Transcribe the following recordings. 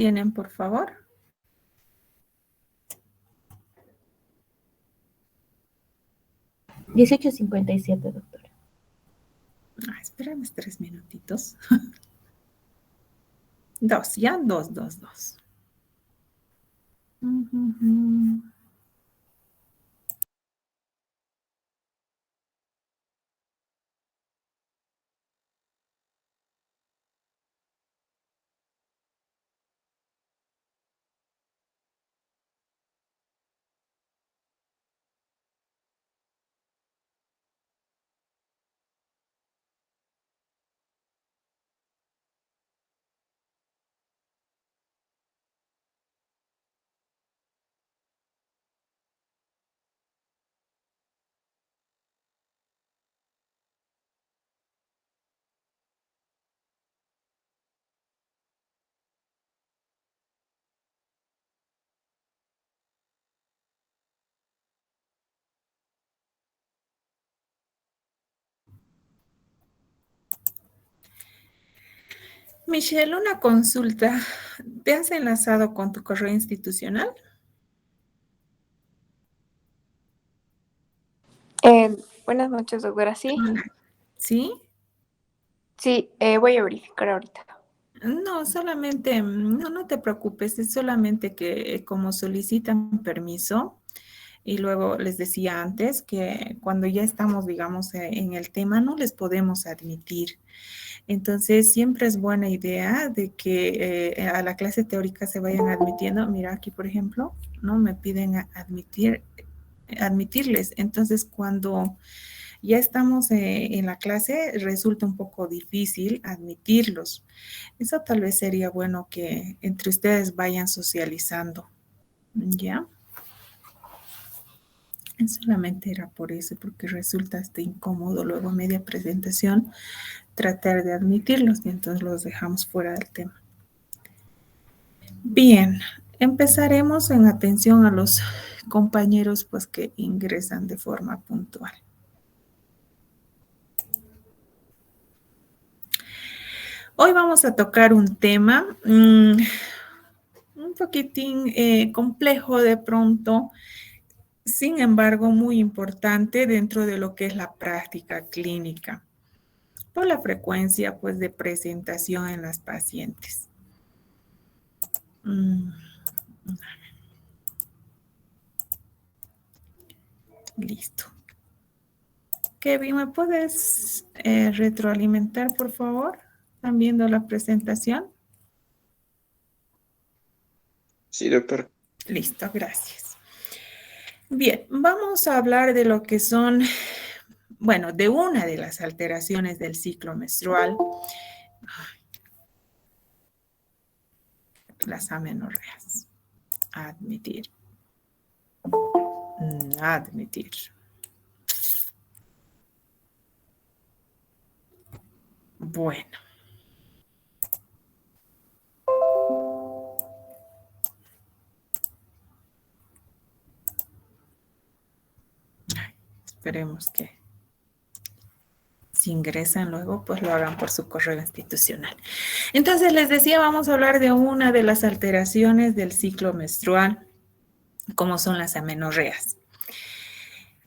¿Tienen, por favor? $18.57, doctora. Espérame 3 minutitos. 2, ya, 2, 2, 2. Michelle, una consulta. ¿Te has enlazado con tu correo institucional? Buenas noches, doctora. Sí, ¿Sí? sí, voy a verificar ahorita. No, solamente, no te preocupes, es solamente que como solicitan permiso, y luego les decía antes que cuando ya estamos, digamos, en el tema, no les podemos admitir. Entonces, siempre es buena idea de que a la clase teórica se vayan admitiendo. Mira, aquí, por ejemplo, ¿no? Me piden admitirles. Entonces, cuando ya estamos en la clase, resulta un poco difícil admitirlos. Eso tal vez sería bueno que entre ustedes vayan socializando, ¿ya? Solamente era por eso, porque resulta hasta incómodo luego a media presentación tratar de admitirlos y entonces los dejamos fuera del tema. Bien, empezaremos en atención a los compañeros pues que ingresan de forma puntual. Hoy vamos a tocar un tema un poquitín complejo de pronto, sin embargo muy importante dentro de lo que es la práctica clínica, por la frecuencia pues de presentación en las pacientes. Listo. Kevin, ¿me puedes retroalimentar, por favor? ¿Están viendo la presentación? Sí, doctor. Listo, gracias. Bien, vamos a hablar de lo que son, bueno, de una de las alteraciones del ciclo menstrual, las amenorreas. Admitir. Admitir. Bueno. Esperemos que si ingresan luego, pues lo hagan por su correo institucional. Entonces, les decía, vamos a hablar de una de las alteraciones del ciclo menstrual, como son las amenorreas.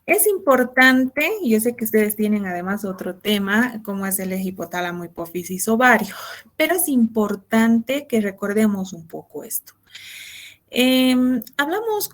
Es importante, yo sé que ustedes tienen además otro tema, como es el eje hipotálamo, hipófisis, ovario, pero es importante que recordemos un poco esto.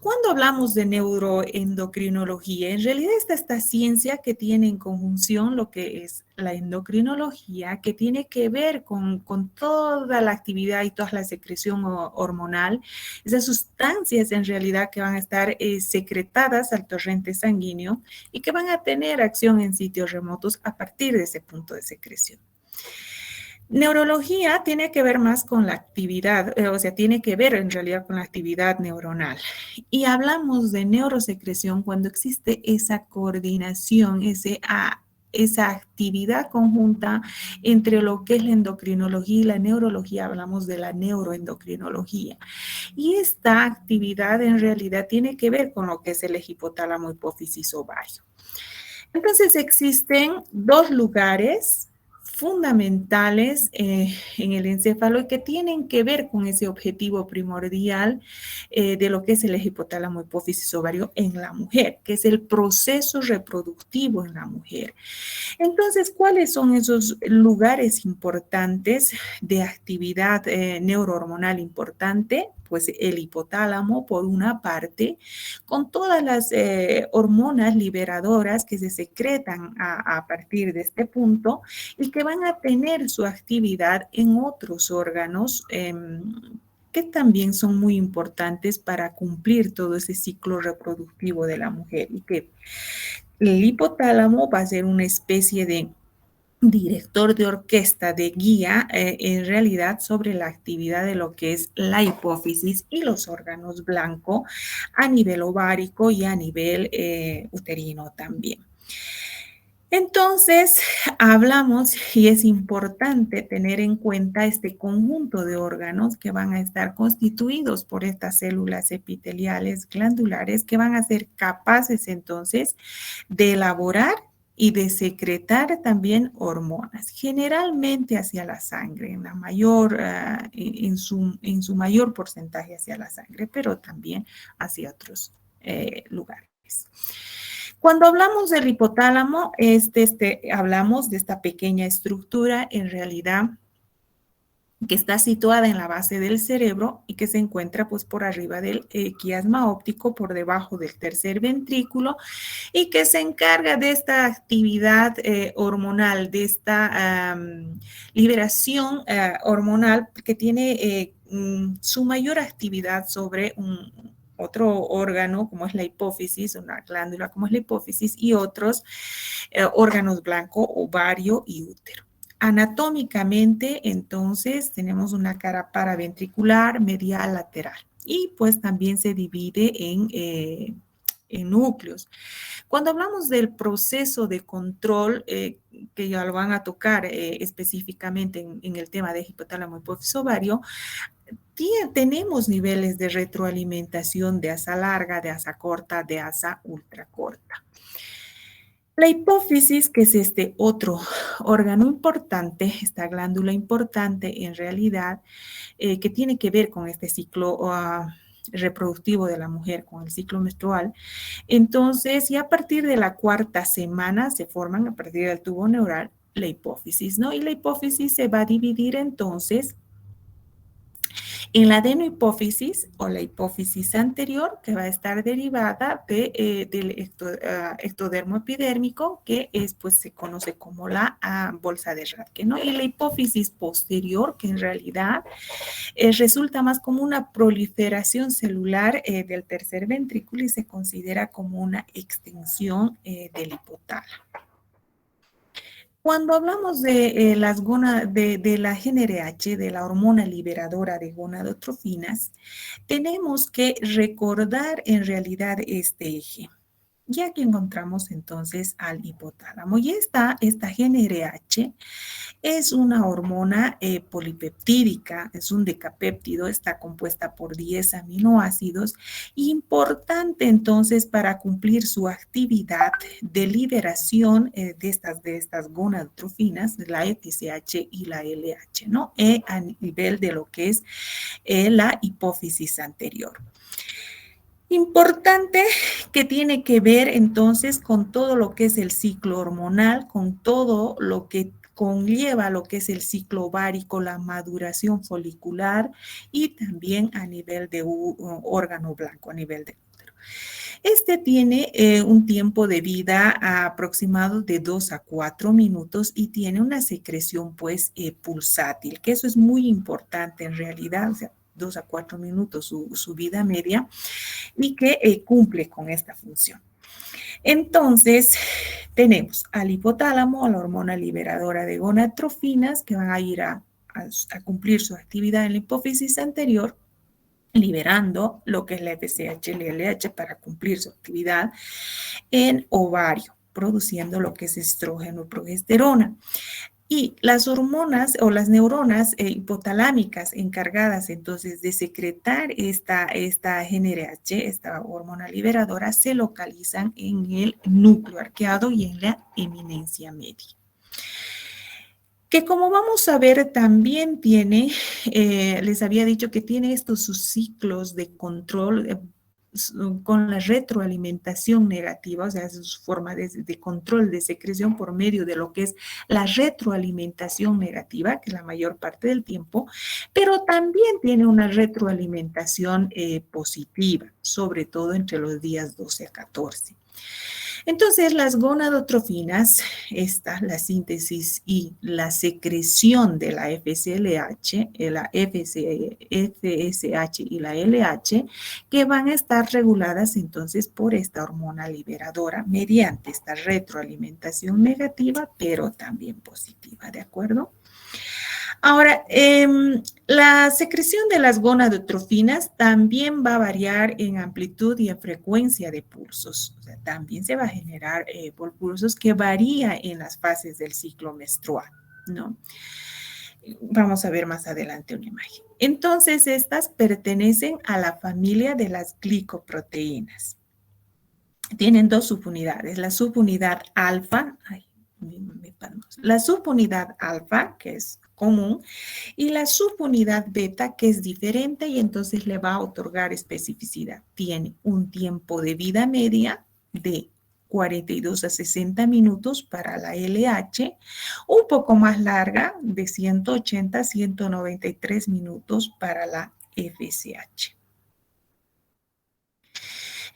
Cuando hablamos de neuroendocrinología, en realidad está esta ciencia que tiene en conjunción lo que es la endocrinología, que tiene que ver con toda la actividad y toda la secreción hormonal, esas sustancias en realidad que van a estar secretadas al torrente sanguíneo y que van a tener acción en sitios remotos a partir de ese punto de secreción. Neurología tiene que ver más con la actividad, tiene que ver en realidad con la actividad neuronal. Y hablamos de neurosecreción cuando existe esa coordinación, esa actividad conjunta entre lo que es la endocrinología y la neurología. Hablamos de la neuroendocrinología. Y esta actividad en realidad tiene que ver con lo que es el eje hipotálamo, hipófisis, ovario. Entonces existen dos lugares fundamentales en el encéfalo y que tienen que ver con ese objetivo primordial de lo que es el eje hipotálamo hipófisis ovario en la mujer, que es el proceso reproductivo en la mujer. Entonces, ¿cuáles son esos lugares importantes de actividad neurohormonal importante? Pues el hipotálamo, por una parte, con todas las hormonas liberadoras que se secretan a partir de este punto y que van a tener su actividad en otros órganos que también son muy importantes para cumplir todo ese ciclo reproductivo de la mujer y que el hipotálamo va a ser una especie de director de orquesta, de guía, en realidad sobre la actividad de lo que es la hipófisis y los órganos blancos a nivel ovárico y a nivel uterino también. Entonces, hablamos y es importante tener en cuenta este conjunto de órganos que van a estar constituidos por estas células epiteliales glandulares que van a ser capaces entonces de elaborar y de secretar también hormonas, generalmente hacia la sangre, en su mayor porcentaje hacia la sangre, pero también hacia otros lugares. Cuando hablamos del hipotálamo, hablamos de esta pequeña estructura en realidad que está situada en la base del cerebro y que se encuentra pues por arriba del quiasma óptico, por debajo del tercer ventrículo y que se encarga de esta actividad hormonal, de esta liberación hormonal que tiene su mayor actividad sobre otro órgano como es la hipófisis, una glándula como es la hipófisis y otros órganos blancos, ovario y útero. Anatómicamente, entonces, tenemos una cara paraventricular, medial, lateral. Y pues también se divide en núcleos. Cuando hablamos del proceso de control, que ya lo van a tocar específicamente en el tema de hipotálamo hipófisis ovario, tenemos niveles de retroalimentación de asa larga, de asa corta, de asa ultracorta. La hipófisis, que es este otro órgano importante, esta glándula importante en realidad, que tiene que ver con este ciclo reproductivo de la mujer, con el ciclo menstrual. Entonces, y a partir de la cuarta semana se forman, a partir del tubo neural, la hipófisis, ¿no? Y la hipófisis se va a dividir entonces en la adenohipófisis o la hipófisis anterior, que va a estar derivada del ectodermo epidérmico, que pues, se conoce como la bolsa de Rathke, ¿no? Y la hipófisis posterior, que en realidad resulta más como una proliferación celular del tercer ventrículo y se considera como una extensión del hipotálamo. Cuando hablamos de la GnRH, de la hormona liberadora de gonadotrofinas, tenemos que recordar en realidad este eje. Y aquí encontramos entonces al hipotálamo. Y esta GnRH es una hormona polipeptídica, es un decapéptido, está compuesta por 10 aminoácidos, importante entonces para cumplir su actividad de liberación de estas gonadotrofinas, la TSH y la LH, ¿no? A nivel de lo que es la hipófisis anterior. Importante que tiene que ver entonces con todo lo que es el ciclo hormonal, con todo lo que conlleva lo que es el ciclo ovárico, la maduración folicular y también a nivel de órgano blanco, a nivel de útero. Este tiene un tiempo de vida aproximado de 2 a 4 minutos y tiene una secreción pues pulsátil, que eso es muy importante en realidad, o sea, 2 a 4 minutos su vida media y que cumple con esta función. Entonces, tenemos al hipotálamo, a la hormona liberadora de gonadotrofinas que van a ir a cumplir su actividad en la hipófisis anterior, liberando lo que es la FSH y la LH para cumplir su actividad en ovario, produciendo lo que es estrógeno y progesterona. Y las hormonas o las neuronas hipotalámicas encargadas entonces de secretar esta GnRH, esta hormona liberadora, se localizan en el núcleo arqueado y en la eminencia media. que como vamos a ver también tiene, les había dicho que tiene estos sus ciclos de control con la retroalimentación negativa, o sea, es su forma de control de secreción por medio de lo que es la retroalimentación negativa, que es la mayor parte del tiempo, pero también tiene una retroalimentación positiva, sobre todo entre los días 12 a 14. Entonces, las gonadotrofinas, la síntesis y la secreción de la FSLH, la FSH y la LH, que van a estar reguladas entonces por esta hormona liberadora mediante esta retroalimentación negativa, pero también positiva, ¿de acuerdo? Ahora, la secreción de las gonadotrofinas también va a variar en amplitud y en frecuencia de pulsos. O sea, también se va a generar por pulsos que varía en las fases del ciclo menstrual, ¿no? Vamos a ver más adelante una imagen. Entonces, estas pertenecen a la familia de las glicoproteínas. Tienen dos subunidades. La subunidad alfa, la subunidad alfa, que es común, y la subunidad beta, que es diferente y entonces le va a otorgar especificidad. Tiene un tiempo de vida media de 42 a 60 minutos para la LH, un poco más larga, de 180 a 193 minutos para la FSH.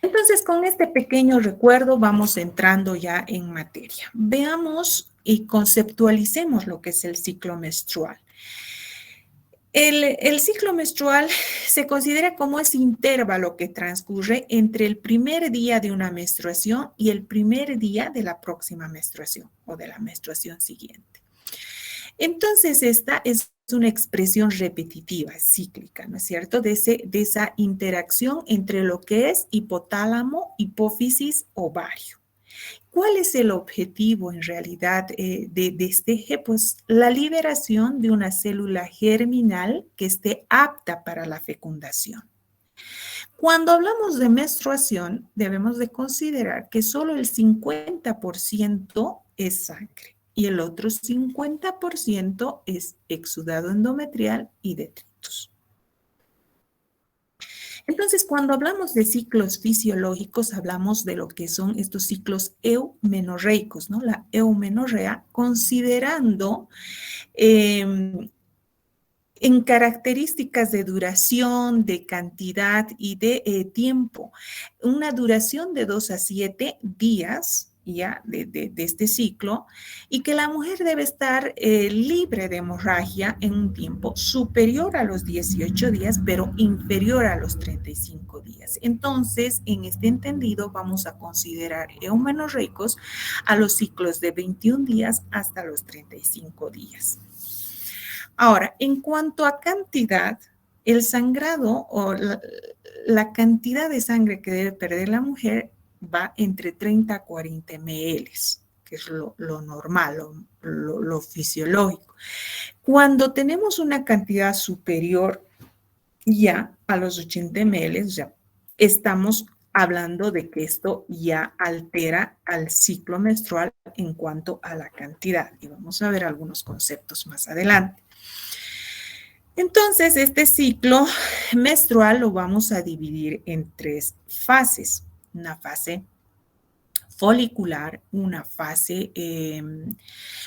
Entonces, con este pequeño recuerdo vamos entrando ya en materia. Veamos y conceptualicemos lo que es el ciclo menstrual. El ciclo menstrual se considera como ese intervalo que transcurre entre el primer día de una menstruación y el primer día de la próxima menstruación o de la menstruación siguiente. Entonces, esta es una expresión repetitiva, cíclica, ¿no es cierto? De esa interacción entre lo que es hipotálamo, hipófisis, ovario. ¿Cuál es el objetivo en realidad de este eje? Pues la liberación de una célula germinal que esté apta para la fecundación. Cuando hablamos de menstruación, debemos de considerar que solo el 50% es sangre y el otro 50% es exudado endometrial y detritus. Entonces, cuando hablamos de ciclos fisiológicos, hablamos de lo que son estos ciclos eumenorreicos, ¿no? La eumenorrea, considerando en características de duración, de cantidad y de tiempo, una duración de 2 a 7 días, ya de este ciclo, y que la mujer debe estar libre de hemorragia en un tiempo superior a los 18 días, pero inferior a los 35 días. Entonces, en este entendido, vamos a considerar eumenorreicos a los ciclos de 21 días hasta los 35 días. Ahora, en cuanto a cantidad, el sangrado o la cantidad de sangre que debe perder la mujer va entre 30 a 40 ml, que es lo normal, lo fisiológico. Cuando tenemos una cantidad superior ya a los 80 ml, o sea, estamos hablando de que esto ya altera al ciclo menstrual en cuanto a la cantidad. Y vamos a ver algunos conceptos más adelante. Entonces, este ciclo menstrual lo vamos a dividir en 3 fases. Una fase folicular, una fase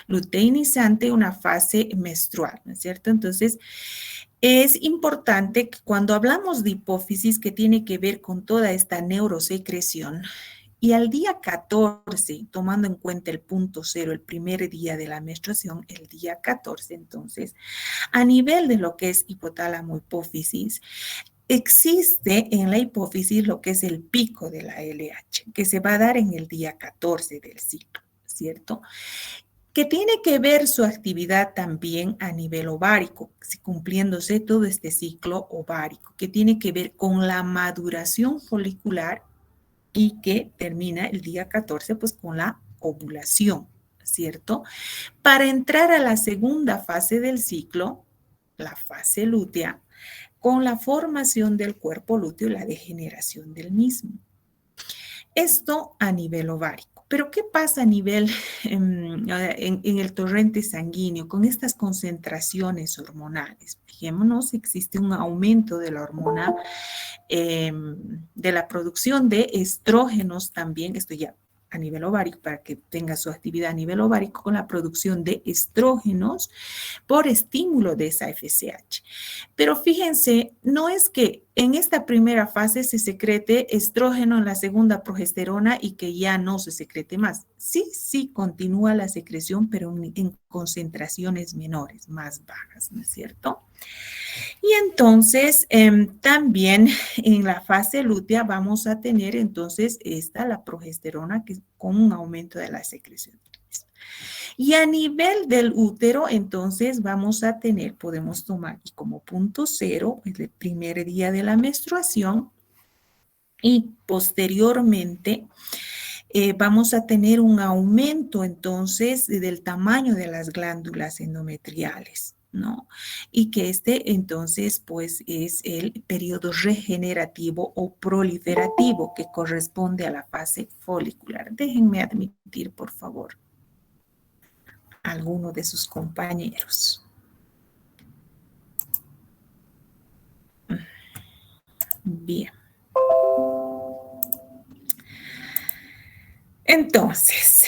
luteinizante, una fase menstrual, ¿no es cierto? Entonces, es importante que cuando hablamos de hipófisis, que tiene que ver con toda esta neurosecreción, y al día 14, tomando en cuenta el punto 0, el primer día de la menstruación, el día 14, entonces, a nivel de lo que es hipotálamo hipófisis, existe en la hipófisis lo que es el pico de la LH, que se va a dar en el día 14 del ciclo, ¿cierto? Que tiene que ver su actividad también a nivel ovárico, cumpliéndose todo este ciclo ovárico, que tiene que ver con la maduración folicular y que termina el día 14 pues con la ovulación, ¿cierto? Para entrar a la segunda fase del ciclo, la fase lútea, con la formación del cuerpo lúteo y la degeneración del mismo. Esto a nivel ovárico. Pero ¿qué pasa a nivel en el torrente sanguíneo con estas concentraciones hormonales? Fijémonos, existe un aumento de la hormona, de la producción de estrógenos también, esto ya a nivel ovárico, para que tenga su actividad a nivel ovárico, con la producción de estrógenos por estímulo de esa FSH. Pero fíjense, no es que en esta primera fase se secrete estrógeno, en la segunda progesterona y que ya no se secrete más. Sí, continúa la secreción, pero en concentraciones menores, más bajas, ¿no es cierto? Y entonces también en la fase lútea vamos a tener entonces la progesterona que con un aumento de la secreción. Y a nivel del útero, entonces vamos a tener, podemos tomar como punto cero el primer día de la menstruación y posteriormente vamos a tener un aumento entonces del tamaño de las glándulas endometriales, ¿no? Y que entonces pues es el periodo regenerativo o proliferativo que corresponde a la fase folicular. Déjenme admitir, por favor, a alguno de sus compañeros. Bien. Entonces,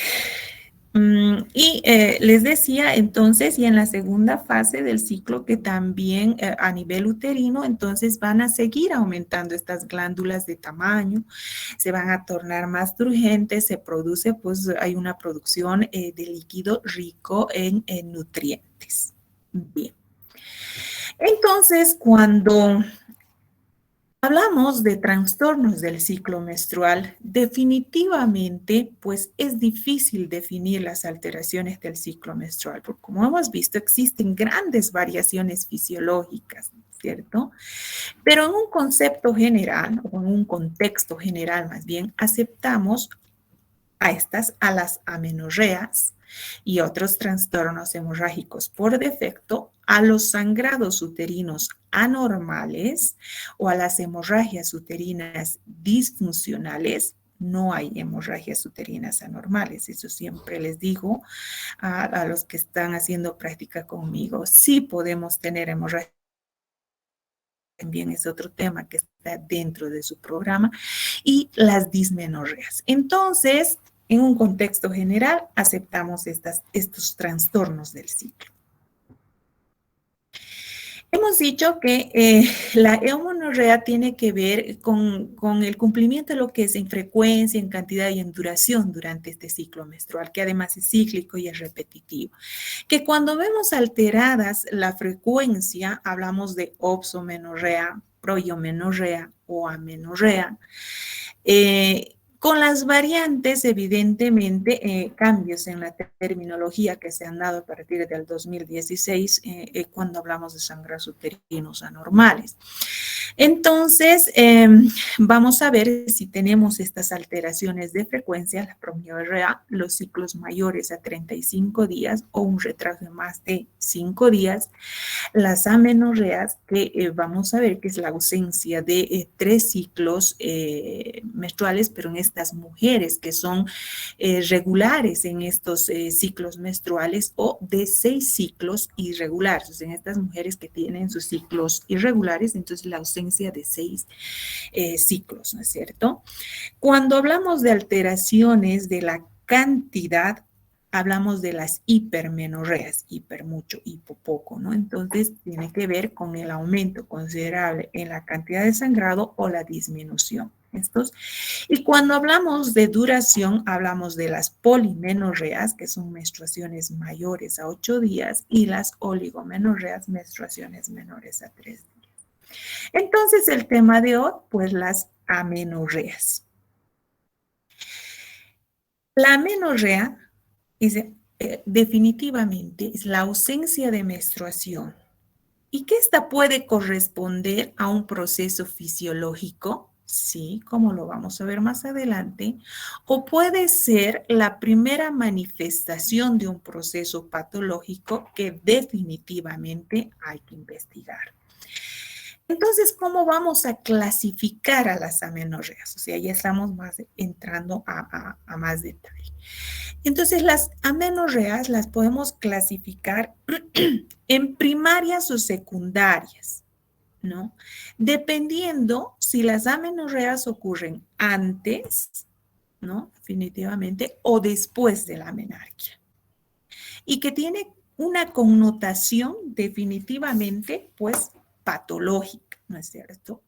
les decía entonces, y en la segunda fase del ciclo que también a nivel uterino, entonces van a seguir aumentando estas glándulas de tamaño, se van a tornar más turgentes, se produce, pues hay una producción de líquido rico en nutrientes. Bien. Entonces, cuando hablamos de trastornos del ciclo menstrual, definitivamente, pues es difícil definir las alteraciones del ciclo menstrual, porque como hemos visto, existen grandes variaciones fisiológicas, ¿cierto? Pero en un concepto general, o en un contexto general más bien, aceptamos a las amenorreas y otros trastornos hemorrágicos por defecto, a los sangrados uterinos anormales o a las hemorragias uterinas disfuncionales. No hay hemorragias uterinas anormales, eso siempre les digo a los que están haciendo práctica conmigo. Sí podemos tener hemorragias, también es otro tema que está dentro de su programa, y las dismenorreas. Entonces, en un contexto general, aceptamos estos trastornos del ciclo. Hemos dicho que la eumenorrea tiene que ver con el cumplimiento de lo que es en frecuencia, en cantidad y en duración durante este ciclo menstrual, que además es cíclico y es repetitivo. Que cuando vemos alteradas la frecuencia, hablamos de opsomenorrea, proiomenorrea o amenorrea. Con las variantes, evidentemente, cambios en la terminología que se han dado a partir del 2016, cuando hablamos de sangrados uterinos anormales. Entonces, vamos a ver si tenemos estas alteraciones de frecuencia, la promiorrea, los ciclos mayores a 35 días o un retraso de más de 5 días, las amenorreas, que vamos a ver que es la ausencia de 3 ciclos menstruales, pero en estas mujeres que son regulares en estos ciclos menstruales, o de 6 ciclos irregulares, o sea, en estas mujeres que tienen sus ciclos irregulares, entonces la ausencia de 6 ciclos, ¿no es cierto? Cuando hablamos de alteraciones de la cantidad, hablamos de las hipermenorreas, hiper mucho, hipo poco, ¿no? Entonces tiene que ver con el aumento considerable en la cantidad de sangrado o la disminución. Y cuando hablamos de duración, hablamos de las polimenorreas, que son menstruaciones mayores a 8 días, y las oligomenorreas, menstruaciones menores a 3 días. Entonces, el tema de hoy, pues las amenorreas. La amenorrea definitivamente es la ausencia de menstruación, y que esta puede corresponder a un proceso fisiológico, sí, como lo vamos a ver más adelante, o puede ser la primera manifestación de un proceso patológico que definitivamente hay que investigar. Entonces, ¿cómo vamos a clasificar a las amenorreas? O sea, ya estamos entrando a más detalle. Entonces, las amenorreas las podemos clasificar en primarias o secundarias, ¿no? Dependiendo si las amenorreas ocurren antes, ¿no? Definitivamente, o después de la menarquia. Y que tiene una connotación definitivamente, pues, patológica, ¿no es cierto?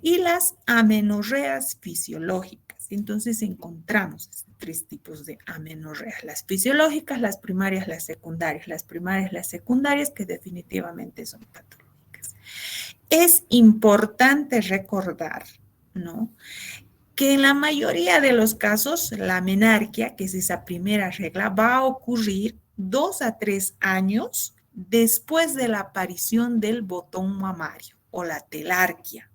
Y las amenorreas fisiológicas. Entonces encontramos tres tipos de amenorreas: las fisiológicas, las primarias, las secundarias. Las primarias, las secundarias, que definitivamente son patológicas. Es importante recordar, ¿no?, que en la mayoría de los casos la menarquia, que es esa primera regla, va a ocurrir 2 a 3 años después de la aparición del botón mamario o la telarquia.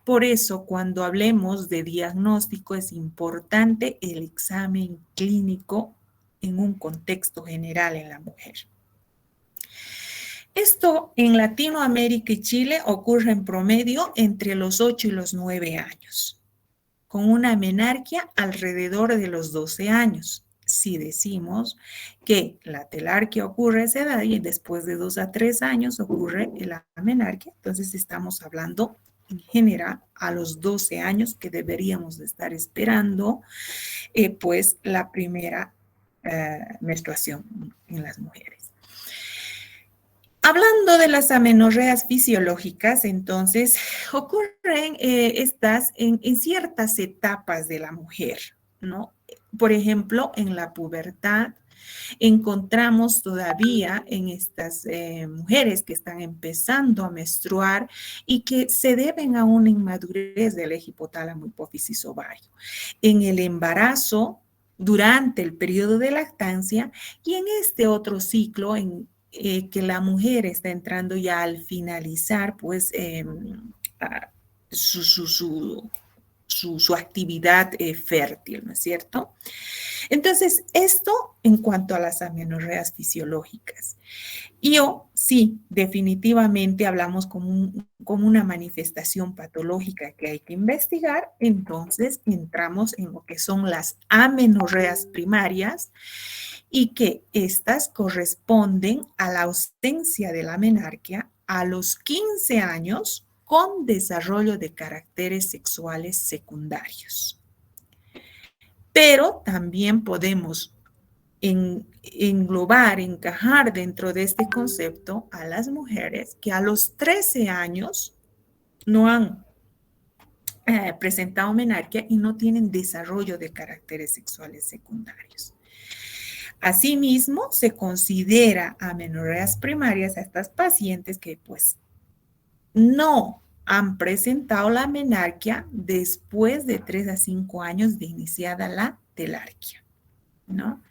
Por eso, cuando hablemos de diagnóstico, es importante el examen clínico en un contexto general en la mujer. Esto en Latinoamérica y Chile ocurre en promedio entre los 8 y los 9 años, con una menarquia alrededor de los 12 años. Si decimos que la telarquia ocurre a esa edad y después de 2 a 3 años ocurre la menarquia, entonces estamos hablando en general a los 12 años que deberíamos de estar esperando pues la primera menstruación en las mujeres. Hablando de las amenorreas fisiológicas, entonces ocurren estas en ciertas etapas de la mujer, ¿no? Por ejemplo, en la pubertad encontramos todavía en estas mujeres que están empezando a menstruar y que se deben a una inmadurez del eje hipotálamo, hipófisis, ovario. En el embarazo, durante el periodo de lactancia y en este otro ciclo que la mujer está entrando ya al finalizar, pues, su actividad fértil, ¿no es cierto? Entonces, esto en cuanto a las amenorreas fisiológicas. Sí, definitivamente hablamos como una manifestación patológica que hay que investigar. Entonces, entramos en lo que son las amenorreas primarias, y que estas corresponden a la ausencia de la menarquia a los 15 años con desarrollo de caracteres sexuales secundarios. Pero también podemos englobar, encajar dentro de este concepto a las mujeres que a los 13 años no han presentado menarquia y no tienen desarrollo de caracteres sexuales secundarios. Asimismo, se considera amenorreas primarias a estas pacientes que pues no han presentado la menarquia después de 3 a 5 años de iniciada la telarquia, ¿no?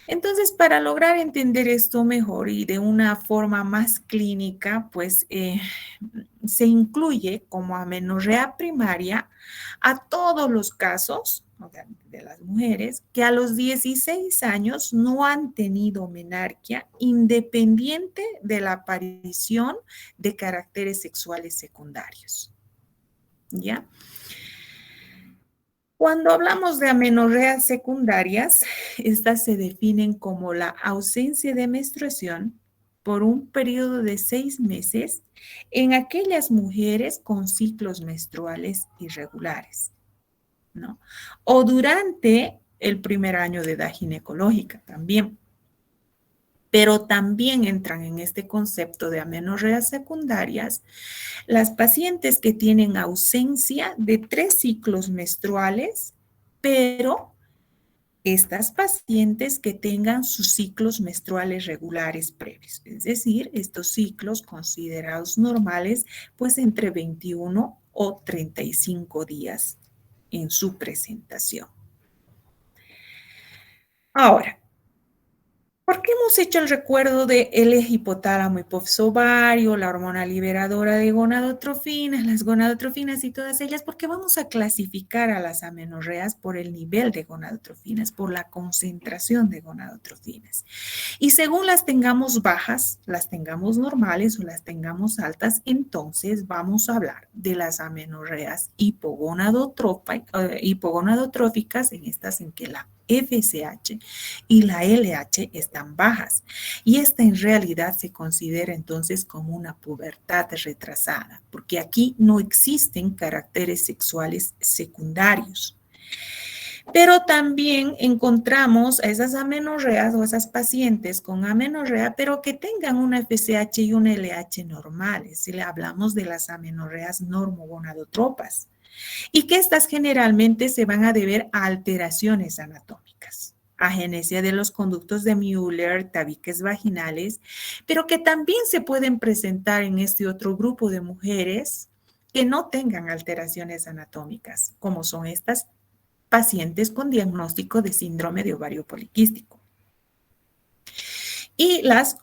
Entonces, para lograr entender esto mejor y de una forma más clínica, pues se incluye como amenorrea primaria a todos los casos de las mujeres que a los 16 años no han tenido menarquia, independiente de la aparición de caracteres sexuales secundarios. ¿Ya? Cuando hablamos de amenorreas secundarias, estas se definen como la ausencia de menstruación por un periodo de 6 meses en aquellas mujeres con ciclos menstruales irregulares, ¿no? O durante el primer año de edad ginecológica también. Pero también entran en este concepto de amenorreas secundarias las pacientes que tienen ausencia de 3 ciclos menstruales, pero estas pacientes que tengan sus ciclos menstruales regulares previos, es decir, estos ciclos considerados normales, pues entre 21 o 35 días en su presentación. Ahora, ¿Por qué hemos hecho el recuerdo de el eje hipotálamo hipófisis ovario, la hormona liberadora de gonadotrofinas, las gonadotrofinas y todas ellas? Porque vamos a clasificar a las amenorreas por el nivel de gonadotrofinas, por la concentración de gonadotrofinas. Y según las tengamos bajas, las tengamos normales o las tengamos altas, entonces vamos a hablar de las amenorreas hipogonadotróficas, en estas en que la FSH y la LH están bajas. Y esta en realidad se considera entonces como una pubertad retrasada, porque aquí no existen caracteres sexuales secundarios. Pero también encontramos a esas amenorreas o esas pacientes con amenorrea, pero que tengan una FSH y una LH normales. Si le hablamos de las amenorreas normogonadotropas. Y que estas generalmente se van a deber a alteraciones anatómicas, agenesia de los conductos de Müller, tabiques vaginales, pero que también se pueden presentar en este otro grupo de mujeres que no tengan alteraciones anatómicas, como son estas pacientes con diagnóstico de síndrome de ovario poliquístico. Y las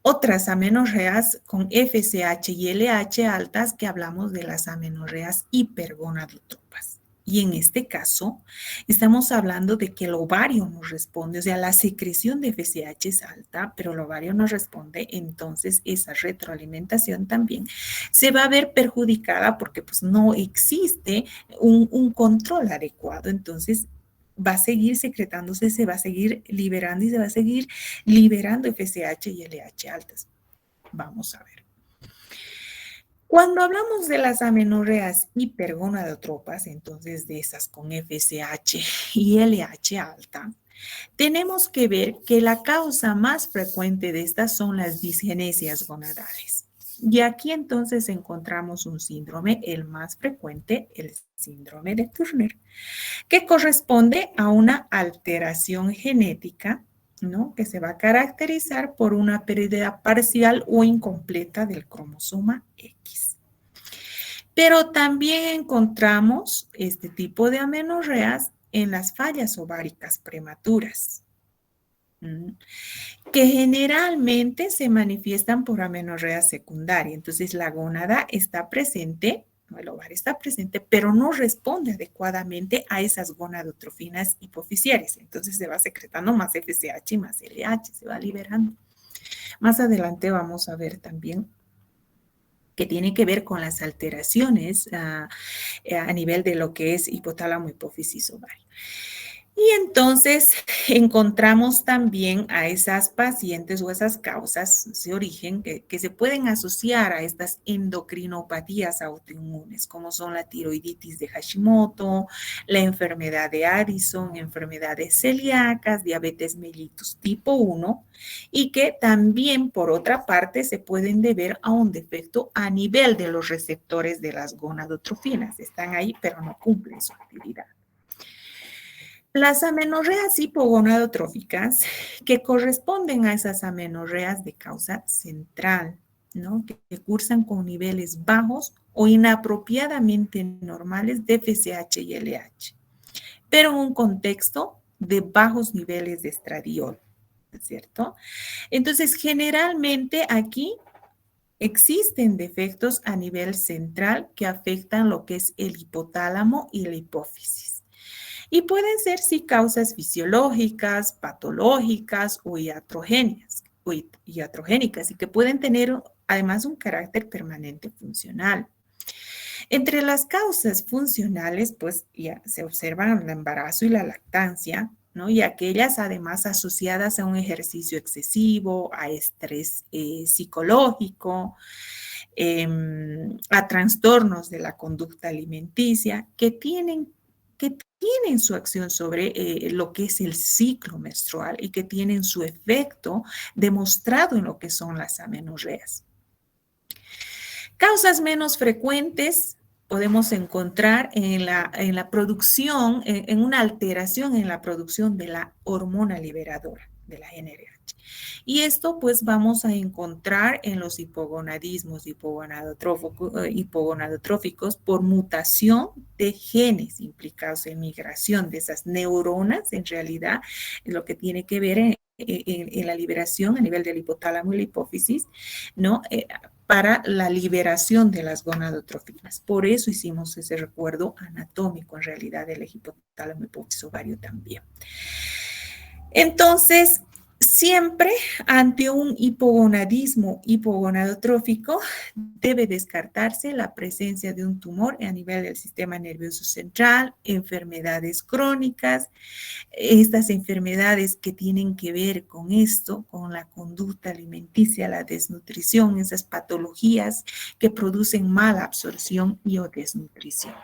otras amenorreas con FSH y LH altas, que hablamos de las amenorreas hipergonadotropas. Y en este caso, estamos hablando de que el ovario no responde, o sea, la secreción de FSH es alta, pero el ovario no responde, entonces esa retroalimentación también se va a ver perjudicada porque pues no existe un control adecuado. Entonces, va a seguir secretándose, se va a seguir liberando y se va a seguir liberando FSH y LH altas. Vamos a ver. Cuando hablamos de las amenorreas hipergonadotropas, entonces de esas con FSH y LH alta, tenemos que ver que la causa más frecuente de estas son las disgenesias gonadales. Y aquí entonces encontramos un síndrome, el más frecuente, el síndrome de Turner, que corresponde a una alteración genética, ¿no?, que se va a caracterizar por una pérdida parcial o incompleta del cromosoma X. Pero también encontramos este tipo de amenorreas en las fallas ováricas prematuras, que generalmente se manifiestan por amenorrea secundaria. Entonces, la gónada está presente, el ovario está presente, pero no responde adecuadamente a esas gonadotrofinas hipofisiares. Entonces, se va secretando más FSH y más LH, se va liberando. Más adelante vamos a ver también que tiene que ver con las alteraciones a nivel de lo que es hipotálamo, hipófisis, ovario. Y entonces encontramos también a esas pacientes o esas causas de origen que se pueden asociar a estas endocrinopatías autoinmunes, como son la tiroiditis de Hashimoto, la enfermedad de Addison, enfermedades celíacas, diabetes mellitus tipo 1, y que también, por otra parte, se pueden deber a un defecto a nivel de los receptores de las gonadotrofinas. Están ahí, pero no cumplen su actividad. Las amenorreas hipogonadotróficas, que corresponden a esas amenorreas de causa central, ¿no?, que cursan con niveles bajos o inapropiadamente normales de FSH y LH, pero en un contexto de bajos niveles de estradiol, ¿cierto? Entonces, generalmente aquí existen defectos a nivel central que afectan lo que es el hipotálamo y la hipófisis. Y pueden ser, sí, causas fisiológicas, patológicas o iatrogénicas, y que pueden tener además un carácter permanente funcional. Entre las causas funcionales, pues ya se observan el embarazo y la lactancia, ¿no?, y aquellas además asociadas a un ejercicio excesivo, a estrés psicológico, a trastornos de la conducta alimenticia, que tienen su acción sobre lo que es el ciclo menstrual y que tienen su efecto demostrado en lo que son las amenorreas. Causas menos frecuentes podemos encontrar en la producción, en una alteración en la producción de la hormona liberadora, de la GnRH. Y esto pues vamos a encontrar en los hipogonadismos hipogonadotróficos por mutación de genes implicados en migración de esas neuronas, en realidad, es lo que tiene que ver en la liberación a nivel del hipotálamo y la hipófisis, ¿no? Para la liberación de las gonadotróficas. Por eso hicimos ese recuerdo anatómico, en realidad, del hipotálamo hipófisis ovario también. Entonces, siempre ante un hipogonadismo hipogonadotrófico debe descartarse la presencia de un tumor a nivel del sistema nervioso central, enfermedades crónicas, estas enfermedades que tienen que ver con esto, con la conducta alimenticia, la desnutrición, esas patologías que producen mala absorción y o desnutrición.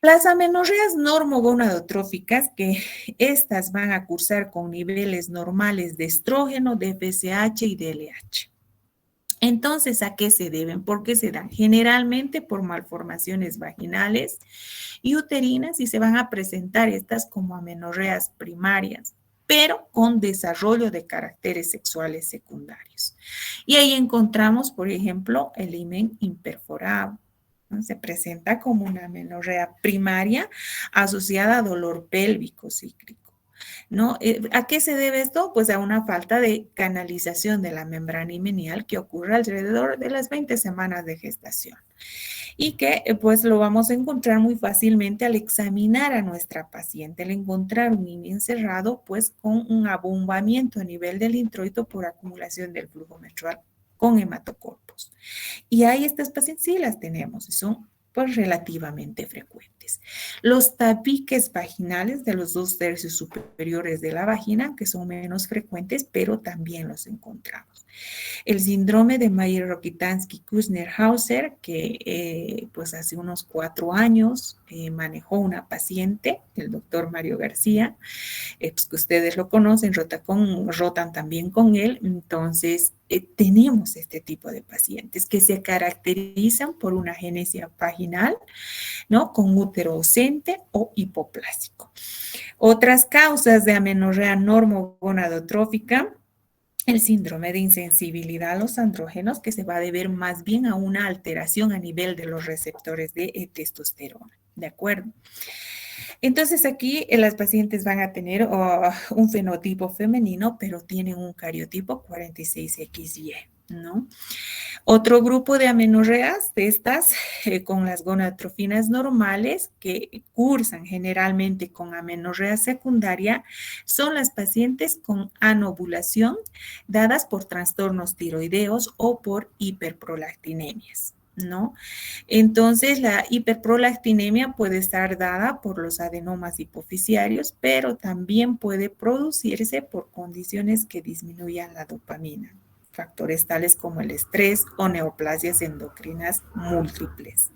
Las amenorreas normogonadotróficas, que estas van a cursar con niveles normales de estrógeno, de FSH y de LH. Entonces, ¿a qué se deben? ¿Por qué se dan? Generalmente por malformaciones vaginales y uterinas, y se van a presentar estas como amenorreas primarias, pero con desarrollo de caracteres sexuales secundarios. Y ahí encontramos, por ejemplo, el himen imperforado. Se presenta como una amenorrea primaria asociada a dolor pélvico cíclico, ¿no? ¿A qué se debe esto? Pues a una falta de canalización de la membrana himenial que ocurre alrededor de las 20 semanas de gestación y que pues lo vamos a encontrar muy fácilmente al examinar a nuestra paciente, al encontrar un himen cerrado pues con un abombamiento a nivel del introito por acumulación del flujo menstrual con hematocorpos. Y hay estas pacientes, sí las tenemos y son pues relativamente frecuentes. Los tabiques vaginales de los 2/3 superiores de la vagina, que son menos frecuentes, pero también los encontramos. El síndrome de Mayer-Rokitansky-Kuzneur-Hauser, que pues hace unos 4 años manejó una paciente, el doctor Mario García, pues que ustedes lo conocen, rotan también con él. Entonces, tenemos este tipo de pacientes que se caracterizan por una agenesia vaginal, ¿no? Con útero ausente o hipoplásico. Otras causas de amenorrea normogonadotrófica, el síndrome de insensibilidad a los andrógenos, que se va a deber más bien a una alteración a nivel de los receptores de testosterona, ¿de acuerdo? Entonces aquí las pacientes van a tener un fenotipo femenino, pero tienen un cariotipo 46XY, ¿no? Otro grupo de amenorreas de estas con las gonadotrofinas normales que cursan generalmente con amenorrea secundaria son las pacientes con anovulación dadas por trastornos tiroideos o por hiperprolactinemias, ¿no? Entonces, la hiperprolactinemia puede estar dada por los adenomas hipoficiarios, pero también puede producirse por condiciones que disminuyan la dopamina, factores tales como el estrés o neoplasias endocrinas múltiples.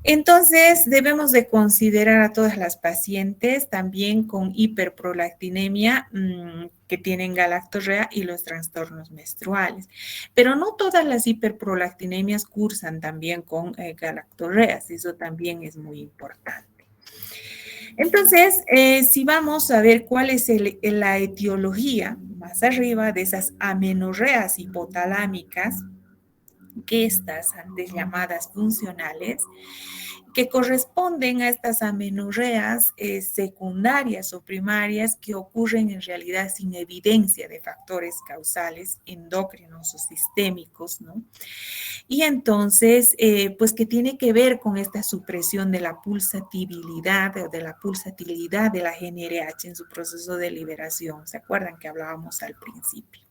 Entonces, debemos de considerar a todas las pacientes también con hiperprolactinemia que tienen galactorrea y los trastornos menstruales. Pero no todas las hiperprolactinemias cursan también con galactorreas, eso también es muy importante. Entonces, si vamos a ver cuál es la etiología más arriba de esas amenorreas hipotalámicas, que estas antes llamadas funcionales, que corresponden a estas amenorreas secundarias o primarias que ocurren en realidad sin evidencia de factores causales endocrinos o sistémicos, ¿no? Y entonces, pues que tiene que ver con esta supresión de la pulsatilidad o de la pulsatilidad de la GnRH en su proceso de liberación. ¿Se acuerdan que hablábamos al principio?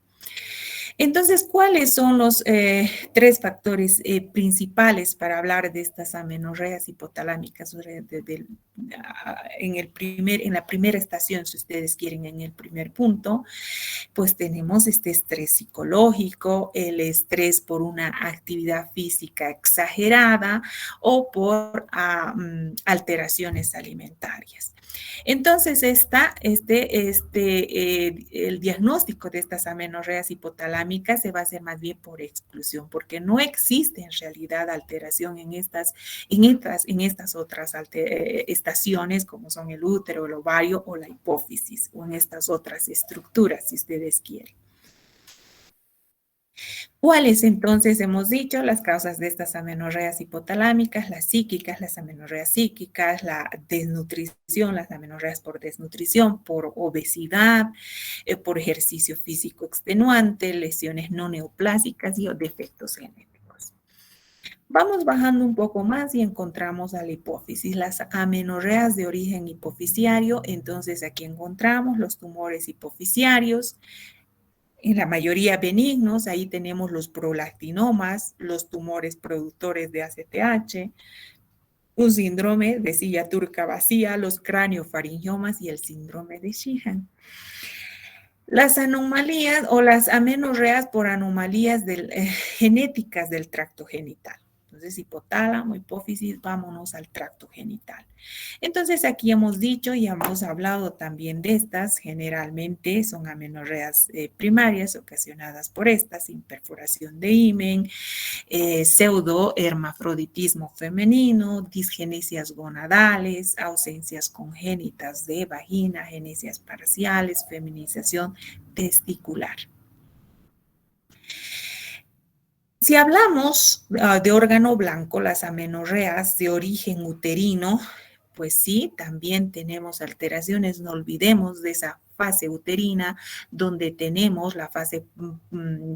Entonces, ¿cuáles son los 3 factores principales para hablar de estas amenorreas hipotalámicas en la primera estación, si ustedes quieren, en el primer punto? Pues tenemos este estrés psicológico, el estrés por una actividad física exagerada o por alteraciones alimentarias. Entonces, el diagnóstico de estas amenorreas hipotalámicas se va a hacer más bien por exclusión, porque no existe en realidad alteración en estas otras estaciones, como son el útero, el ovario o la hipófisis, o en estas otras estructuras, si ustedes quieren. ¿Cuáles entonces hemos dicho? Las causas de estas amenorreas hipotalámicas, las psíquicas, las amenorreas psíquicas, la desnutrición, las amenorreas por desnutrición, por obesidad, por ejercicio físico extenuante, lesiones no neoplásicas y defectos genéticos. Vamos bajando un poco más y encontramos a la hipófisis, las amenorreas de origen hipofisiario. Entonces aquí encontramos los tumores hipofisiarios, en la mayoría benignos. Ahí tenemos los prolactinomas, los tumores productores de ACTH, un síndrome de silla turca vacía, los craniofaringiomas y el síndrome de Sheehan. Las anomalías o las amenorreas por anomalías genéticas del tracto genital. Entonces, hipotálamo, hipófisis, vámonos al tracto genital. Entonces, aquí hemos dicho y hemos hablado también de estas. Generalmente son amenorreas primarias ocasionadas por estas, sin perforación de himen, pseudohermafroditismo femenino, disgenesias gonadales, ausencias congénitas de vagina, genesias parciales, feminización testicular. Si hablamos de órgano blanco, las amenorreas de origen uterino, pues sí, también tenemos alteraciones. No olvidemos de esa fase uterina, donde tenemos la fase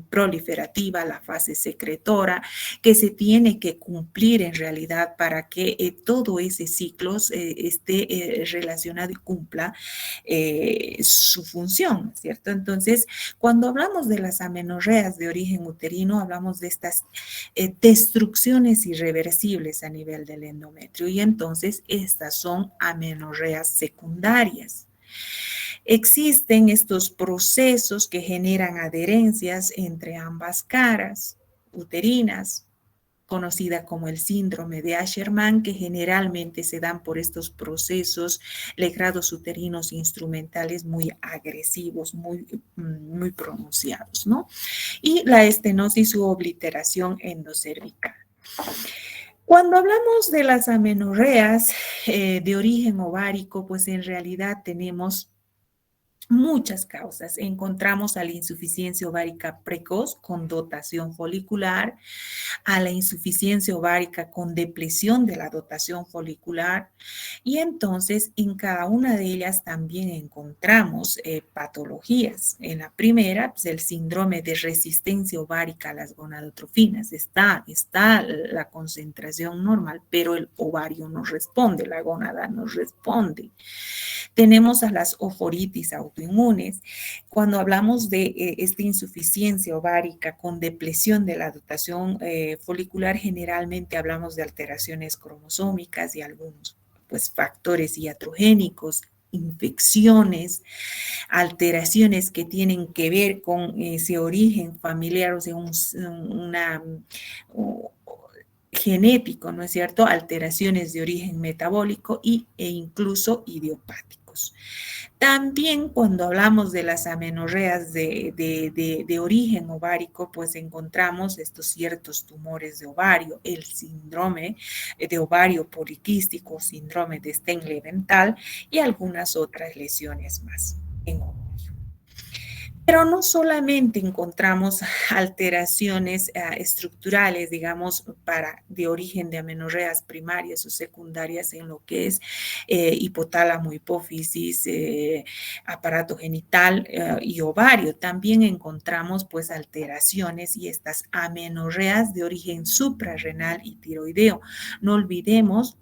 proliferativa, la fase secretora, que se tiene que cumplir en realidad para que todo ese ciclo esté relacionado y cumpla su función, ¿cierto? Entonces, cuando hablamos de las amenorreas de origen uterino, hablamos de estas destrucciones irreversibles a nivel del endometrio, y entonces estas son amenorreas secundarias. Existen estos procesos que generan adherencias entre ambas caras uterinas, conocida como el síndrome de Asherman, que generalmente se dan por estos procesos legrados uterinos instrumentales muy agresivos, muy pronunciados, ¿no? Y la estenosis u obliteración endocervical. Cuando hablamos de las amenorreas de origen ovárico, pues en realidad tenemos muchas causas. Encontramos a la insuficiencia ovárica precoz con dotación folicular, a la insuficiencia ovárica con depresión de la dotación folicular, y entonces en cada una de ellas también encontramos patologías. En la primera, pues el síndrome de resistencia ovárica a las gonadotrofinas. Está la concentración normal, pero el ovario no responde, la gónada no responde. Tenemos a las oforitis autoinmunes. Cuando hablamos de esta insuficiencia ovárica con depresión de la dotación folicular, generalmente hablamos de alteraciones cromosómicas y algunos factores iatrogénicos, infecciones, alteraciones que tienen que ver con ese origen familiar, o sea, genético, ¿no es cierto? Alteraciones de origen metabólico e incluso idiopáticos. También cuando hablamos de las amenorreas de origen ovárico, pues encontramos estos ciertos tumores de ovario, el síndrome de ovario poliquístico, síndrome de Stengle-Wental y algunas otras lesiones más en ovario. Pero no solamente encontramos alteraciones estructurales, digamos, de origen de amenorreas primarias o secundarias en lo que es hipotálamo, hipófisis, aparato genital y ovario. También encontramos pues alteraciones y estas amenorreas de origen suprarrenal y tiroideo. No olvidemos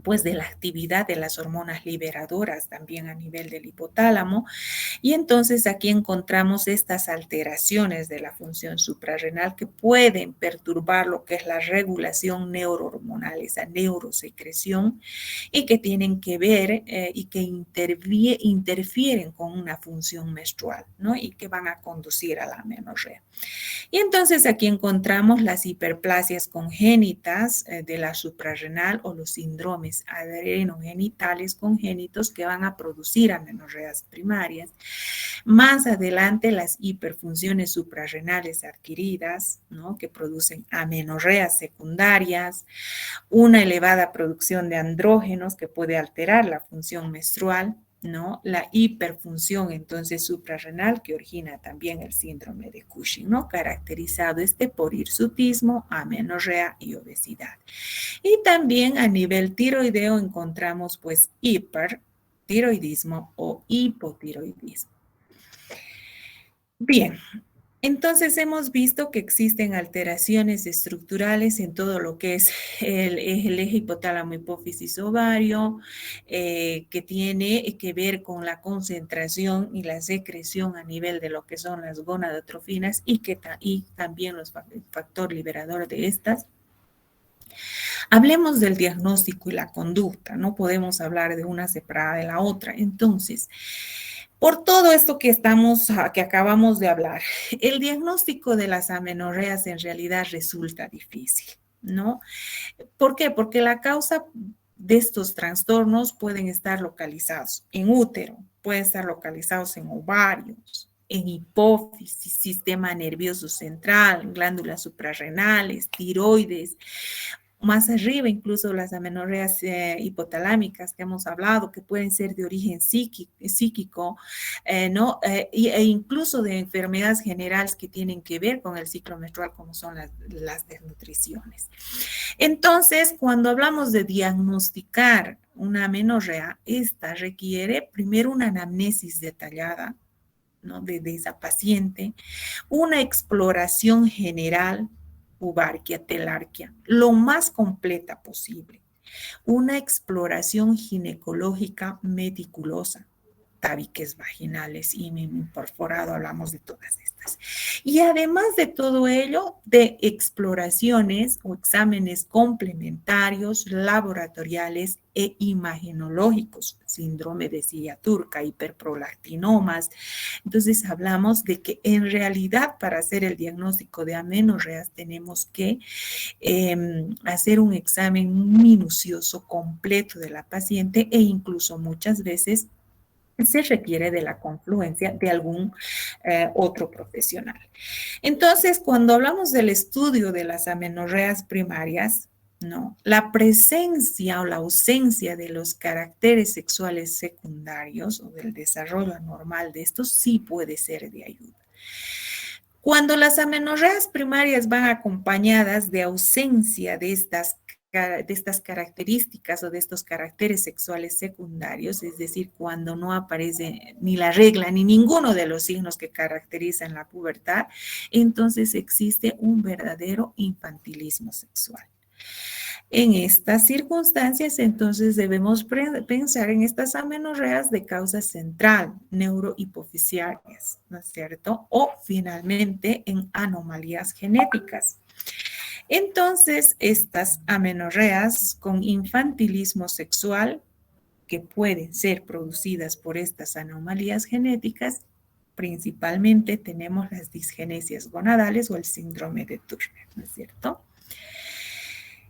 pues de la actividad de las hormonas liberadoras también a nivel del hipotálamo, y entonces aquí encontramos estas alteraciones de la función suprarrenal que pueden perturbar lo que es la regulación neurohormonal, esa neurosecreción, y que tienen que ver y que interfieren con una función menstrual, ¿no? Y que van a conducir a la amenorrea. Y entonces aquí encontramos las hiperplasias congénitas de la suprarrenal o los síndromes síndromes adrenogenitales congénitos que van a producir amenorreas primarias. Más adelante, las hiperfunciones suprarrenales adquiridas, ¿no?, que producen amenorreas secundarias, una elevada producción de andrógenos que puede alterar la función menstrual, ¿no? La hiperfunción entonces suprarrenal que origina también el síndrome de Cushing, ¿no? Caracterizado por hirsutismo, amenorrea y obesidad. Y también a nivel tiroideo encontramos pues hipertiroidismo o hipotiroidismo. Bien. Entonces hemos visto que existen alteraciones estructurales en todo lo que es el eje hipotálamo hipófisis ovario, que tiene que ver con la concentración y la secreción a nivel de lo que son las gonadotrofinas y también el factor liberador de estas. Hablemos del diagnóstico y la conducta, no podemos hablar de una separada de la otra. Entonces, por todo esto que acabamos de hablar, el diagnóstico de las amenorreas en realidad resulta difícil, ¿no? ¿Por qué? Porque la causa de estos trastornos pueden estar localizados en útero, pueden estar localizados en ovarios, en hipófisis, sistema nervioso central, glándulas suprarrenales, tiroides. Más arriba, incluso las amenorreas hipotalámicas que hemos hablado, que pueden ser de origen psíquico, ¿no? E incluso de enfermedades generales que tienen que ver con el ciclo menstrual, como son las desnutriciones. Entonces, cuando hablamos de diagnosticar una amenorrea, esta requiere primero una anamnesis detallada, ¿no?, de esa paciente, una exploración general, pubarquia, telarquia, lo más completa posible. Una exploración ginecológica meticulosa, tabiques vaginales y perforado, hablamos de todas estas. Y además de todo ello, de exploraciones o exámenes complementarios, laboratoriales e imagenológicos, síndrome de silla turca, hiperprolactinomas. Entonces hablamos de que en realidad para hacer el diagnóstico de amenorreas tenemos que hacer un examen minucioso, completo de la paciente e incluso muchas veces se requiere de la confluencia de algún otro profesional. Entonces, cuando hablamos del estudio de las amenorreas primarias, ¿no?, la presencia o la ausencia de los caracteres sexuales secundarios o del desarrollo anormal de estos sí puede ser de ayuda. Cuando las amenorreas primarias van acompañadas de ausencia de estas características o de estos caracteres sexuales secundarios, es decir, cuando no aparece ni la regla ni ninguno de los signos que caracterizan la pubertad, entonces existe un verdadero infantilismo sexual. En estas circunstancias, entonces, debemos pensar en estas amenorreas de causa central, neurohipofisiarias, ¿no es cierto? O finalmente en anomalías genéticas. Entonces, estas amenorreas con infantilismo sexual, que pueden ser producidas por estas anomalías genéticas, principalmente tenemos las disgenesias gonadales o el síndrome de Turner, ¿no es cierto?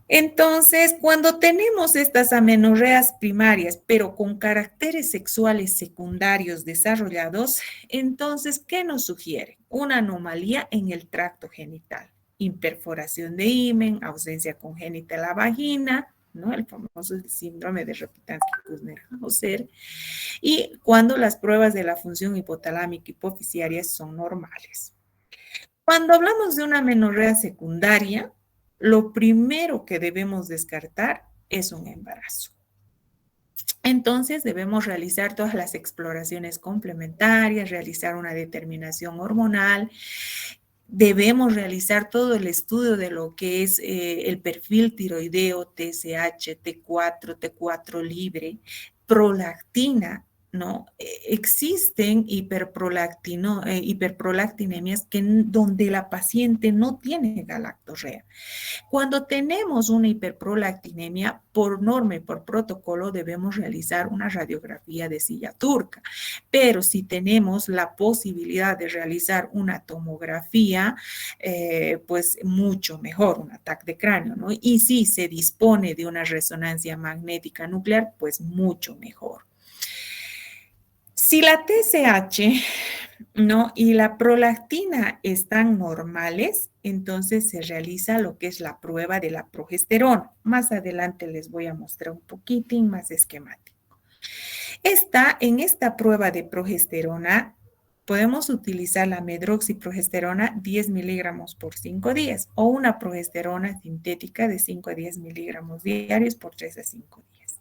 Entonces, cuando tenemos estas amenorreas primarias, pero con caracteres sexuales secundarios desarrollados, entonces, ¿qué nos sugiere? Una anomalía en el tracto genital, imperforación de himen, ausencia congénita de la vagina, ¿no?, el famoso síndrome de Rokitansky-Kuznets-Hauser, y cuando las pruebas de la función hipotalámica hipofisiaria son normales. Cuando hablamos de una amenorrea secundaria, lo primero que debemos descartar es un embarazo. Entonces debemos realizar todas las exploraciones complementarias, realizar una determinación hormonal, debemos realizar todo el estudio de lo que es el perfil tiroideo, TSH, T4, T4 libre, prolactina, ¿no? Existen hiperprolactinemias donde la paciente no tiene galactorrea. Cuando tenemos una hiperprolactinemia, por norma y por protocolo debemos realizar una radiografía de silla turca, pero si tenemos la posibilidad de realizar una tomografía, pues mucho mejor, un ataque de cráneo, ¿no? Y si se dispone de una resonancia magnética nuclear, pues mucho mejor. Si la TSH, ¿no? y la prolactina están normales, entonces se realiza lo que es la prueba de la progesterona. Más adelante les voy a mostrar un poquitín más esquemático. En esta prueba de progesterona podemos utilizar la medroxiprogesterona 10 miligramos por 5 días o una progesterona sintética de 5 a 10 miligramos diarios por 3 a 5 días.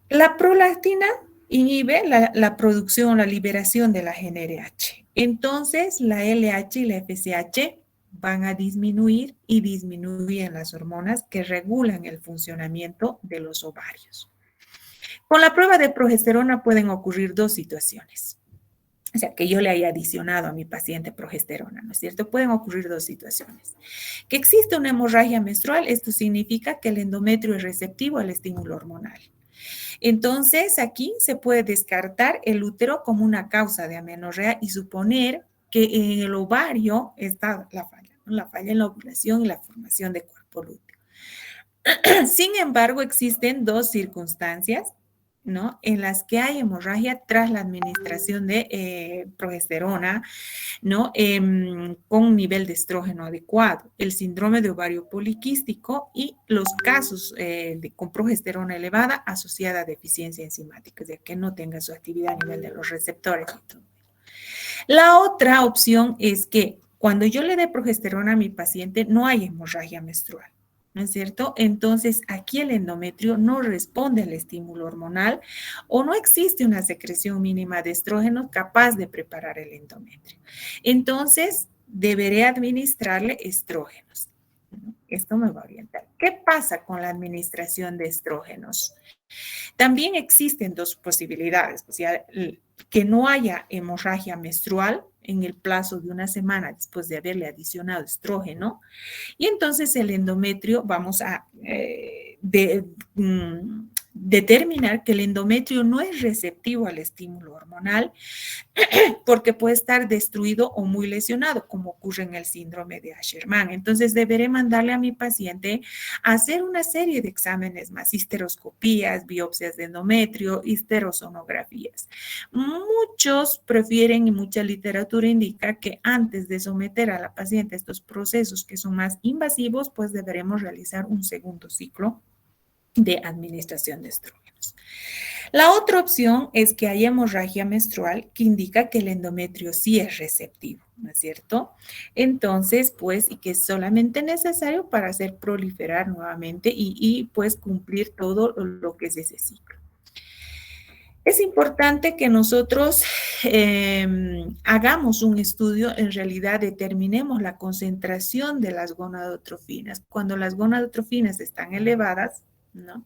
La prolactina inhibe la producción, la liberación de la GnRH. Entonces, la LH y la FSH van a disminuir y disminuyen las hormonas que regulan el funcionamiento de los ovarios. Con la prueba de progesterona pueden ocurrir dos situaciones. O sea, que yo le haya adicionado a mi paciente progesterona, ¿no es cierto? Pueden ocurrir dos situaciones. Que existe una hemorragia menstrual, esto significa que el endometrio es receptivo al estímulo hormonal. Entonces, aquí se puede descartar el útero como una causa de amenorrea y suponer que en el ovario está la falla, ¿no? La falla en la ovulación y la formación de cuerpo lúteo. Sin embargo, existen dos circunstancias, ¿no? En las que hay hemorragia tras la administración de progesterona, ¿no? Con un nivel de estrógeno adecuado, el síndrome de ovario poliquístico y los casos con progesterona elevada asociada a deficiencia enzimática, es decir, que no tenga su actividad a nivel de los receptores. La otra opción es que cuando yo le dé progesterona a mi paciente no hay hemorragia menstrual, ¿no es cierto? Entonces, aquí el endometrio no responde al estímulo hormonal o no existe una secreción mínima de estrógenos capaz de preparar el endometrio. Entonces, deberé administrarle estrógenos. Esto me va a orientar. ¿Qué pasa con la administración de estrógenos? También existen dos posibilidades, o sea, que no haya hemorragia menstrual en el plazo de una semana después de haberle adicionado estrógeno, y entonces el endometrio vamos a determinar que el endometrio no es receptivo al estímulo hormonal porque puede estar destruido o muy lesionado, como ocurre en el síndrome de Asherman. Entonces, deberé mandarle a mi paciente a hacer una serie de exámenes más, histeroscopías, biopsias de endometrio, histerosonografías. Muchos prefieren y mucha literatura indica que antes de someter a la paciente a estos procesos que son más invasivos, pues deberemos realizar un segundo ciclo de administración de estrógenos. La otra opción es que haya hemorragia menstrual que indica que el endometrio sí es receptivo, ¿no es cierto? Entonces, pues, y que es solamente necesario para hacer proliferar nuevamente y pues cumplir todo lo que es ese ciclo. Es importante que nosotros hagamos un estudio, en realidad determinemos la concentración de las gonadotrofinas. Cuando las gonadotrofinas están elevadas, ¿no?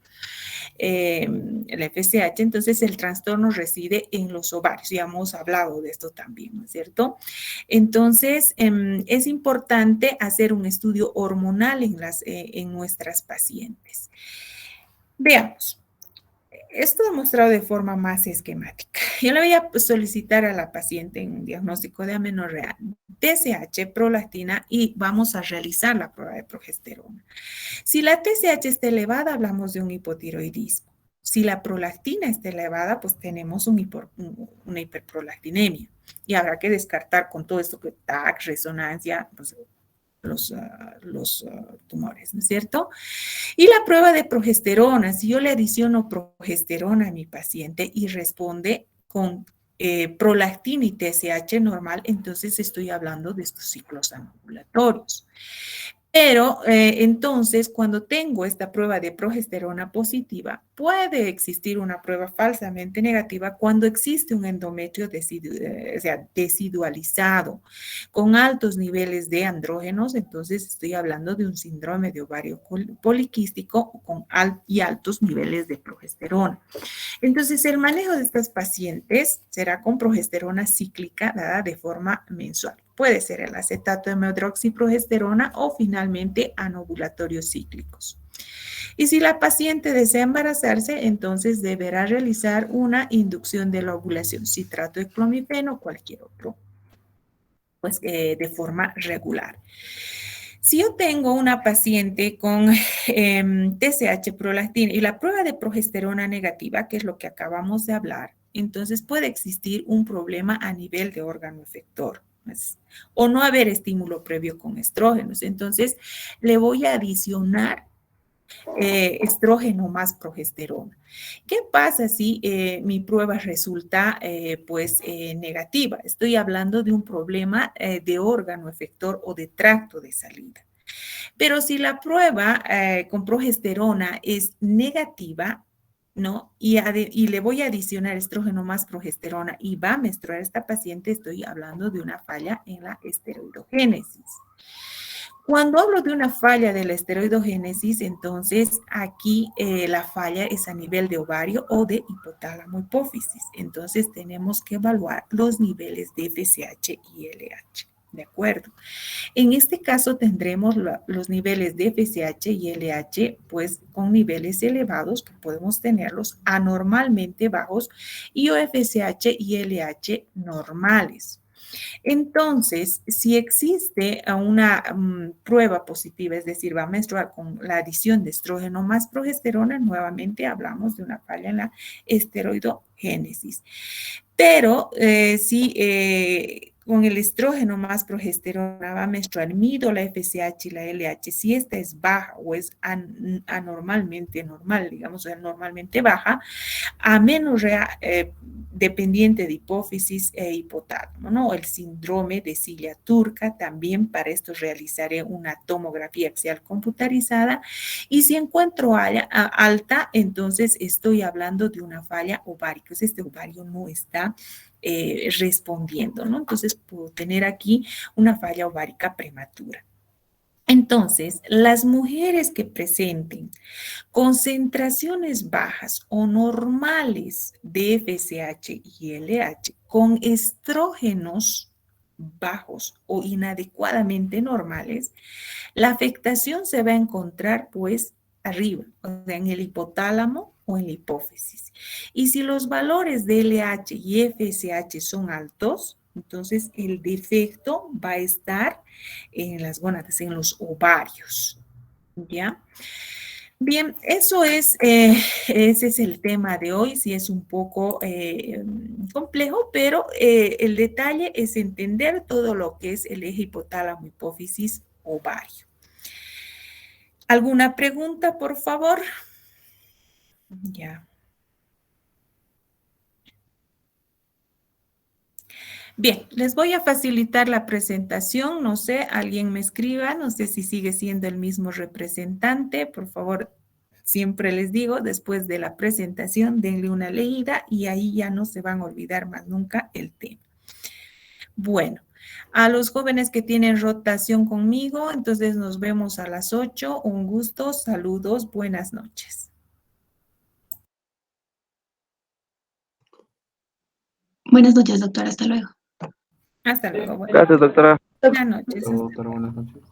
El FSH, entonces el trastorno reside en los ovarios, ya hemos hablado de esto también, ¿no es cierto? Entonces, es importante hacer un estudio hormonal en nuestras pacientes. Veamos. Esto demostrado de forma más esquemática. Yo le voy a solicitar a la paciente un diagnóstico de amenorrea, TSH, prolactina y vamos a realizar la prueba de progesterona. Si la TSH está elevada, hablamos de un hipotiroidismo. Si la prolactina está elevada, pues tenemos una hiperprolactinemia y habrá que descartar con todo esto que TAC, resonancia, pues, los tumores, ¿no es cierto? Y la prueba de progesterona, si yo le adiciono progesterona a mi paciente y responde con prolactina y TSH normal, entonces estoy hablando de estos ciclos anovulatorios. Pero entonces, cuando tengo esta prueba de progesterona positiva, puede existir una prueba falsamente negativa cuando existe un endometrio desidualizado con altos niveles de andrógenos. Entonces, estoy hablando de un síndrome de ovario poliquístico y altos niveles de progesterona. Entonces, el manejo de estas pacientes será con progesterona cíclica dada de forma mensual. Puede ser el acetato de medroxiprogesterona o finalmente anovulatorios cíclicos. Y si la paciente desea embarazarse, entonces deberá realizar una inducción de la ovulación, citrato de clomifeno o cualquier otro, pues de forma regular. Si yo tengo una paciente con TSH, prolactina y la prueba de progesterona negativa, que es lo que acabamos de hablar, entonces puede existir un problema a nivel de órgano efector, pues, o no haber estímulo previo con estrógenos. Entonces, le voy a adicionar estrógeno más progesterona. ¿Qué pasa si mi prueba resulta negativa? Estoy hablando de un problema de órgano efector o de tracto de salida. Pero si la prueba con progesterona es negativa, ¿no? Y le voy a adicionar estrógeno más progesterona y va a menstruar esta paciente, estoy hablando de una falla en la esteroidogénesis. Cuando hablo de una falla de la esteroidogénesis, entonces aquí la falla es a nivel de ovario o de hipotálamo hipófisis. Entonces tenemos que evaluar los niveles de FSH y LH. ¿De acuerdo? En este caso tendremos los niveles de FSH y LH pues con niveles elevados que podemos tenerlos anormalmente bajos y FSH y LH normales. Entonces, si existe una prueba positiva, es decir, va a menstruar con la adición de estrógeno más progesterona, nuevamente hablamos de una falla en la esteroidogénesis. Pero si con el estrógeno más progesterona va a menstruar, mido la FSH y la LH, si esta es baja o es anormalmente normal, digamos, normalmente baja, amenorrea dependiente de hipófisis e hipotálamo, ¿no? El síndrome de silla turca, también para esto realizaré una tomografía axial computarizada y si encuentro alta, entonces estoy hablando de una falla ovárica, este ovario no está respondiendo, ¿no? Entonces puedo tener aquí una falla ovárica prematura. Entonces, las mujeres que presenten concentraciones bajas o normales de FSH y LH con estrógenos bajos o inadecuadamente normales, la afectación se va a encontrar pues arriba, o sea, en el hipotálamo o en la hipófisis. Y si los valores de LH y FSH son altos, entonces el defecto va a estar en las gónadas, en los ovarios, ¿ya? Bien, ese es el tema de hoy, sí es un poco complejo, pero el detalle es entender todo lo que es el eje hipotálamo, hipófisis, ovario. ¿Alguna pregunta, por favor? Ya. Bien, les voy a facilitar la presentación. No sé, alguien me escriba, no sé si sigue siendo el mismo representante. Por favor, siempre les digo, después de la presentación, denle una leída y ahí ya no se van a olvidar más nunca el tema. Bueno, a los jóvenes que tienen rotación conmigo, entonces nos vemos a las 8. Un gusto, saludos, buenas noches. Buenas noches, doctora. Hasta luego. Hasta luego. Gracias, doctora. Buenas noches. Doctora, buenas noches.